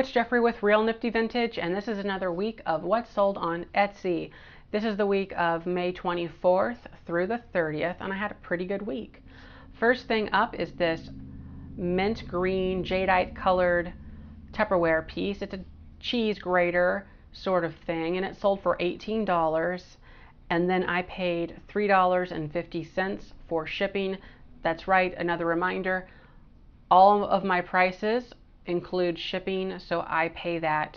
it's Jeffrey with Real Nifty Vintage, and this is another week of what's sold on Etsy. This is the week of May 24th through the 30th, and I had a pretty good week. First thing up is this mint green jadeite colored Tupperware piece. It's a cheese grater sort of thing, and it sold for $18, and then I paid $3.50 for shipping. That's right, another reminder, all of my prices include shipping, so I pay that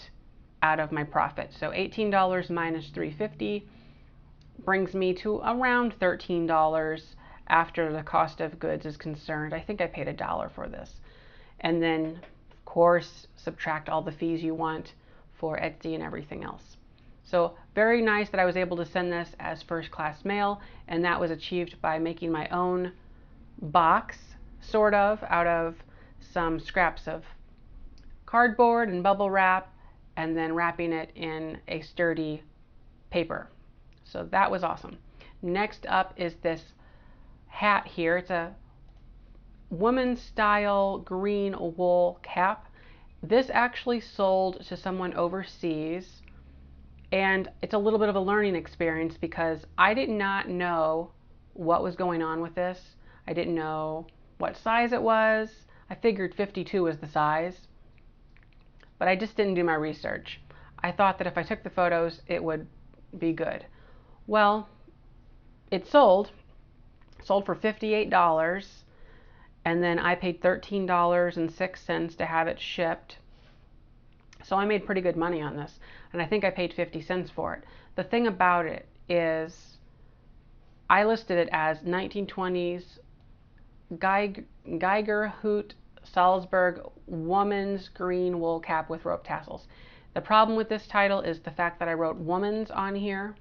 out of my profit. So $18 minus $3.50 brings me to around $13 after the cost of goods is concerned. I think I paid $1 for this. And then, of course, subtract all the fees you want for Etsy and everything else. So very nice that I was able to send this as first class mail, and that was achieved by making my own box, sort of, out of some scraps of cardboard and bubble wrap, and then wrapping it in a sturdy paper. So that was awesome. Next up is this hat here. It's a woman's style green wool cap. This actually sold to someone overseas, and it's a little bit of a learning experience because I did not know what was going on with this. I didn't know what size it was. I figured 52 was the size, but I just didn't do my research. I thought that if I took the photos, it would be good. Well, it sold for $58, and then I paid $13.06 to have it shipped. So I made pretty good money on this, and I think I paid 50 cents for it. The thing about it is I listed it as 1920s Geiger Hoot Salzburg woman's green wool cap with rope tassels. The problem with this title is the fact that I wrote woman's on here.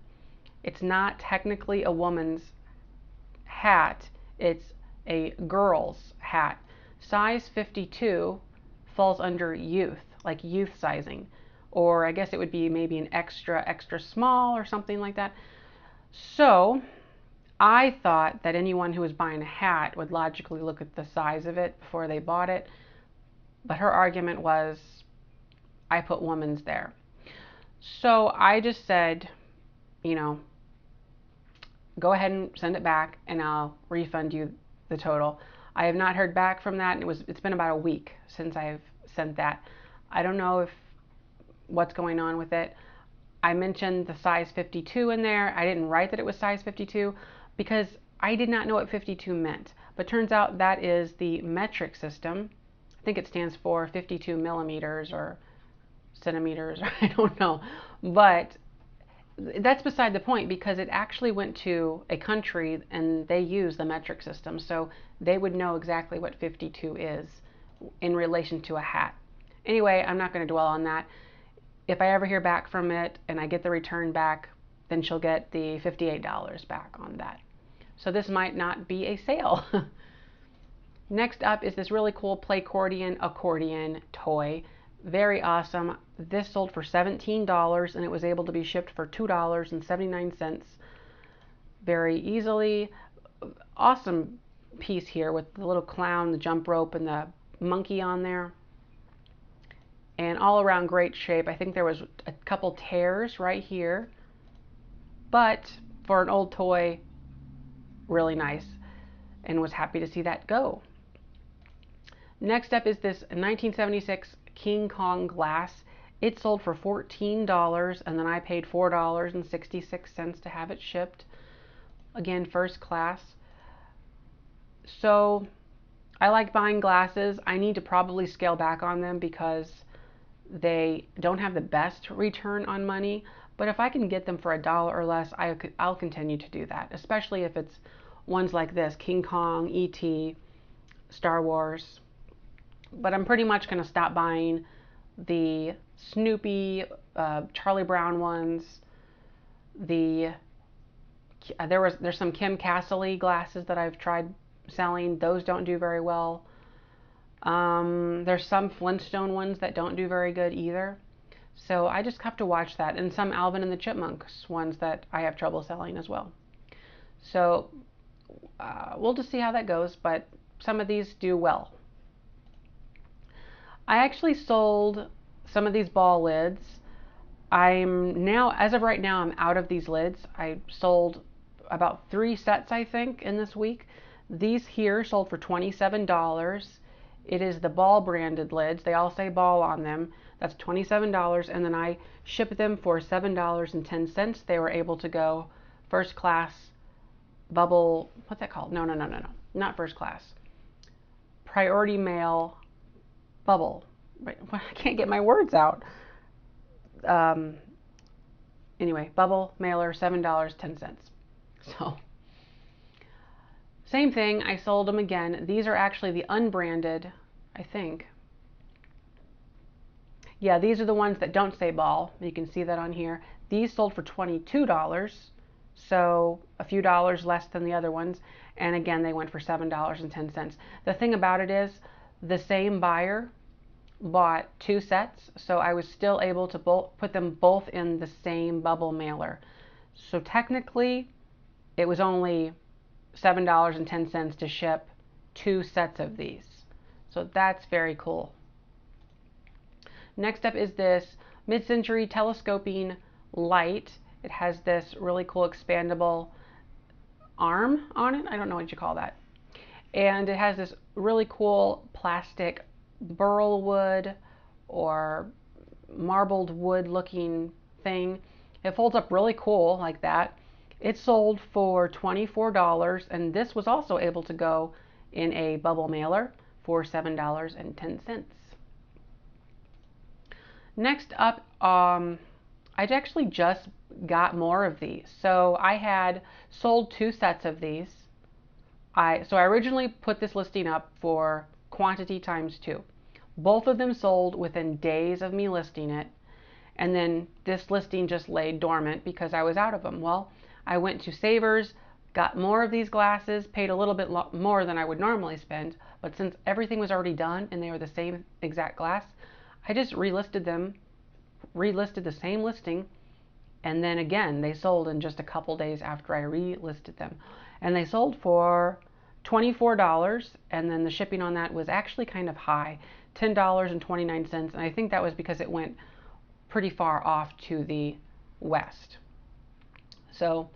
It's not technically a woman's hat, it's a girl's hat. Size 52 falls under youth, like youth sizing, or I guess it would be maybe an extra small or something like that. So I thought that anyone who was buying a hat would logically look at the size of it before they bought it, but her argument was I put woman's there. So I just said, you know, go ahead and send it back and I'll refund you the total. I have not heard back from that, and it's been about a week since I've sent that. I don't know what's going on with it. I mentioned the size 52 in there. I didn't write that it was size 52 because I did not know what 52 meant. But turns out that is the metric system. I think it stands for 52 millimeters or centimeters, I don't know. But that's beside the point because it actually went to a country and they use the metric system. So they would know exactly what 52 is in relation to a hat. Anyway, I'm not going to dwell on that. If I ever hear back from it and I get the return back, then she'll get the $58 back on that. So this might not be a sale. Next up is this really cool accordion toy. Very awesome. This sold for $17 and it was able to be shipped for $2.79 very easily. Awesome piece here with the little clown, the jump rope, and the monkey on there. And all around great shape. I think there was a couple tears right here, but for an old toy, really nice, and was happy to see that go. Next up is this 1976 King Kong glass. It sold for $14, and then I paid $4.66 to have it shipped. Again, first class. So I like buying glasses. I need to probably scale back on them because they don't have the best return on money, but if I can get them for $1 or less, I'll continue to do that, especially if it's ones like this, King Kong, E.T., Star Wars. But I'm pretty much going to stop buying the Snoopy, Charlie Brown ones. There's some Kim Castle glasses that I've tried selling. Those don't do very well. There's some Flintstone ones that don't do very good either. So I just have to watch that. And some Alvin and the Chipmunks ones that I have trouble selling as well. So we'll just see how that goes, but some of these do well. I actually sold some of these ball lids. I'm now, as of right now, I'm out of these lids. I sold about 3 sets, I think, in this week. These here sold for $27. It is the Ball branded lids. They all say Ball on them. That's $27, and then I shipped them for $7.10. They were able to go first class bubble, what's that called? No, not first class. Priority mail bubble. I can't get my words out. Anyway, bubble mailer, $7.10. So, same thing, I sold them again. These are actually the unbranded, I think. Yeah, these are the ones that don't say Ball. You can see that on here. These sold for $22, so a few dollars less than the other ones. And again, they went for $7.10. The thing about it is, the same buyer bought 2 sets, so I was still able to put them both in the same bubble mailer. So technically, it was only $7.10 to ship 2 sets of these. So that's very cool. Next up is this Midcentury telescoping light. It has this really cool expandable arm on it. I don't know what you call that. And it has this really cool plastic burl wood or marbled wood looking thing. It folds up really cool like that. It sold for $24, and this was also able to go in a bubble mailer for $7.10. Next up, I actually just got more of these. So I had sold 2 sets of these. So I originally put this listing up for quantity times 2. Both of them sold within days of me listing it, and then this listing just lay dormant because I was out of them. Well, I went to Savers, got more of these glasses, paid a little bit more than I would normally spend, but since everything was already done and they were the same exact glass, I just relisted the same listing, and then again they sold in just a couple days after I relisted them, and they sold for $24, and then the shipping on that was actually kind of high, $10.29, and I think that was because it went pretty far off to the west. So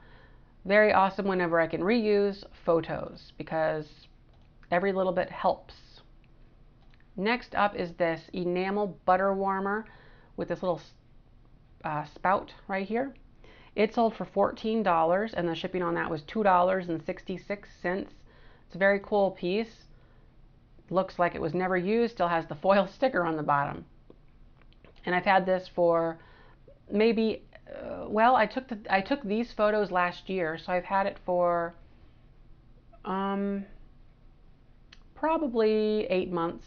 very awesome whenever I can reuse photos, because every little bit helps. Next up is this Enamel butter warmer with this little spout right here. It sold for $14, and the shipping on that was $2.66. It's a very cool piece. Looks like it was never used, still has the foil sticker on the bottom. And I've had this for maybe, well, I took these photos last year, so I've had it for probably 8 months.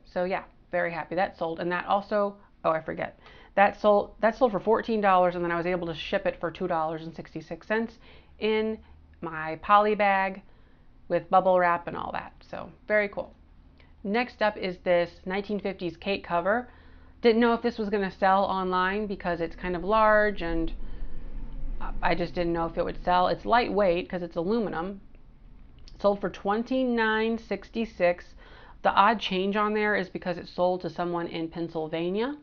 So yeah, very happy. That sold, and that also, oh, I forget. That sold for $14, and then I was able to ship it for $2.66 in my poly bag with bubble wrap and all that. So very cool. Next up is this 1950s cake cover. Didn't know if this was going to sell online because it's kind of large, and I just didn't know if it would sell. It's lightweight because it's aluminum. Sold for $29.66. The odd change on there is because it's sold to someone in Pennsylvania,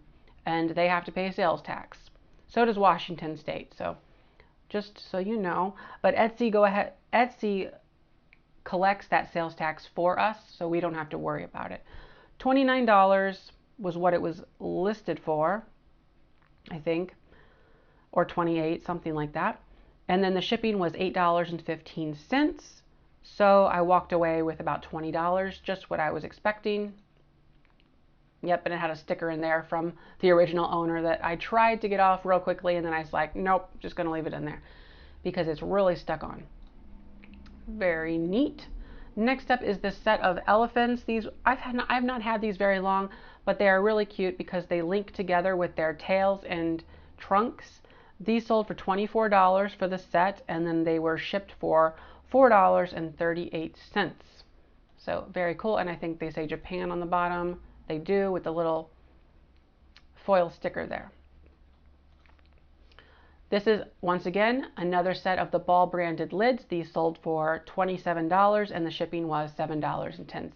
and they have to pay sales tax. So does Washington State. So just so you know. But Etsy collects that sales tax for us, so we don't have to worry about it. $29 was what it was listed for, I think, or $28, something like that. And then the shipping was $8.15. So I walked away with about $20, just what I was expecting. Yep, and it had a sticker in there from the original owner that I tried to get off real quickly, and then I was like, nope, just gonna leave it in there because it's really stuck on. Very neat. Next up is this set of elephants. These I've not had these very long, but they are really cute because they link together with their tails and trunks. These sold for $24 for the set, and then they were shipped for $4.38. So very cool, and I think they say Japan on the bottom. They do, with the little foil sticker there. This is, once again, another set of the Ball branded lids. These sold for $27, and the shipping was $7.10.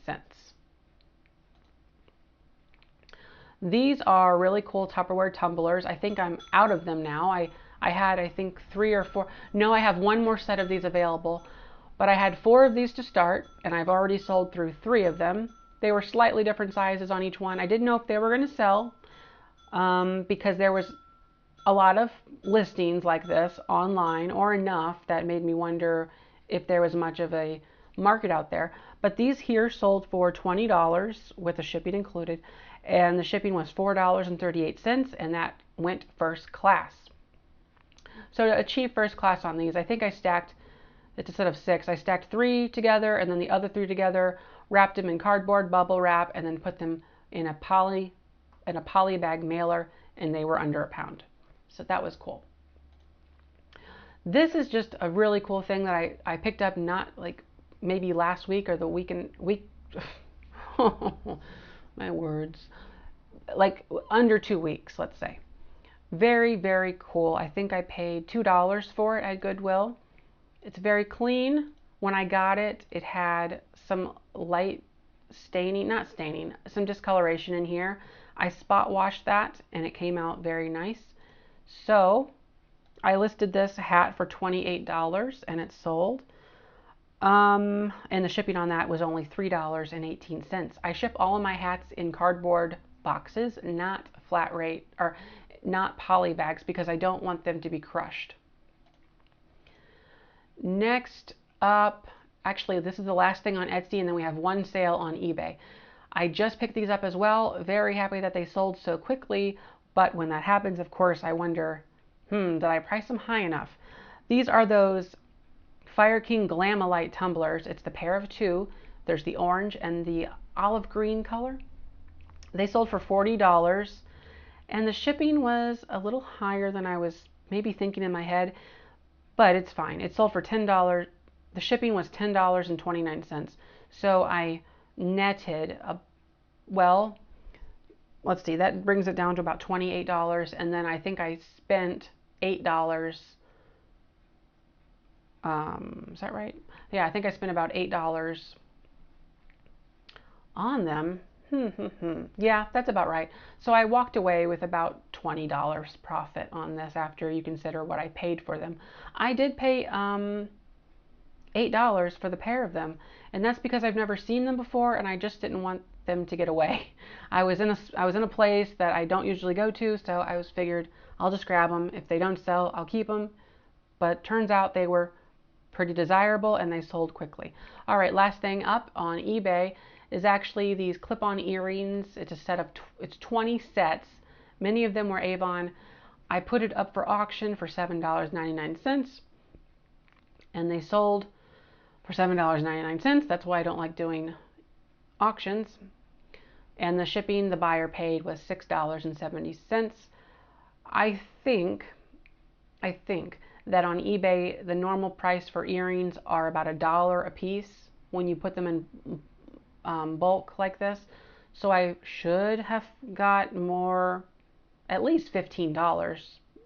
These are really cool Tupperware tumblers. I think I'm out of them now. I had, I think, 3 or 4. No, I have one more set of these available. But I had 4 of these to start, and I've already sold through 3 of them. They were slightly different sizes on each one. I didn't know if they were going to sell because there was a lot of listings like this online, or enough that made me wonder if there was much of a market out there. But these here sold for $20 with the shipping included, and the shipping was $4.38, and that went first class. So to achieve first class on these, I think I stacked, it's a set of 6. I stacked 3 together and then the other 3 together, wrapped them in cardboard bubble wrap, and then put them in a poly bag mailer, and they were under £1. So that was cool. This is just a really cool thing that I picked up, not like maybe last week or the week, my words, like under 2 weeks, let's say. Very, very cool. I think I paid $2 for it at Goodwill. It's very clean. When I got it, it had some light staining, not staining, some discoloration in here. I spot washed that and it came out very nice. So I listed this hat for $28 and it sold. And the shipping on that was only $3.18. I ship all of my hats in cardboard boxes, not flat rate or not poly bags, because I don't want them to be crushed. Next up, actually this is the last thing on Etsy, and then we have one sale on eBay. I just picked these up as well. Very happy that they sold so quickly, but when that happens, of course, I wonder, did I price them high enough? These are those Fire King Glamolite tumblers. It's the pair of 2. There's the orange and the olive green color. They sold for $40, and the shipping was a little higher than I was maybe thinking in my head, but it's fine. It sold for $10. The shipping was $10.29. So I netted, well, let's see, that brings it down to about $28, and then I think I spent $8. Is that right? Yeah, I think I spent about $8 on them. Yeah, that's about right. So I walked away with about $20 profit on this after you consider what I paid for them. I did pay $8 for the pair of them, and that's because I've never seen them before and I just didn't want them to get away. I was in a place that I don't usually go to, so I figured I'll just grab them. If they don't sell, I'll keep them. But turns out they were pretty desirable and they sold quickly. All right, last thing up on eBay is actually these clip-on earrings. It's a set of, it's 20 sets. Many of them were Avon. I put it up for auction for $7.99, and they sold for $7.99. That's why I don't like doing auctions. And the shipping the buyer paid was $6.70. I think that on eBay, the normal price for earrings are about $1 a piece when you put them in bulk like this. So I should have got more, at least $15,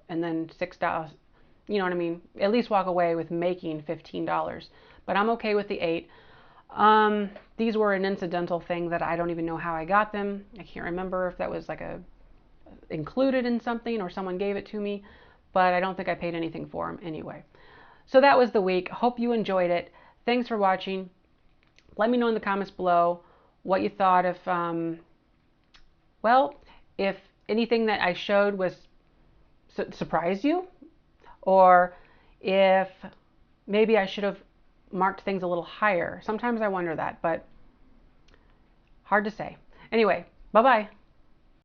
and then $6, you know what I mean? At least walk away with making $15. But I'm okay with the 8. These were an incidental thing that I don't even know how I got them. I can't remember if that was like included in something or someone gave it to me, but I don't think I paid anything for them anyway. So that was the week. Hope you enjoyed it. Thanks for watching. Let me know in the comments below what you thought of, well, if anything that I showed was surprised you, or if maybe I should have marked things a little higher. Sometimes I wonder that, but hard to say. Anyway, bye-bye.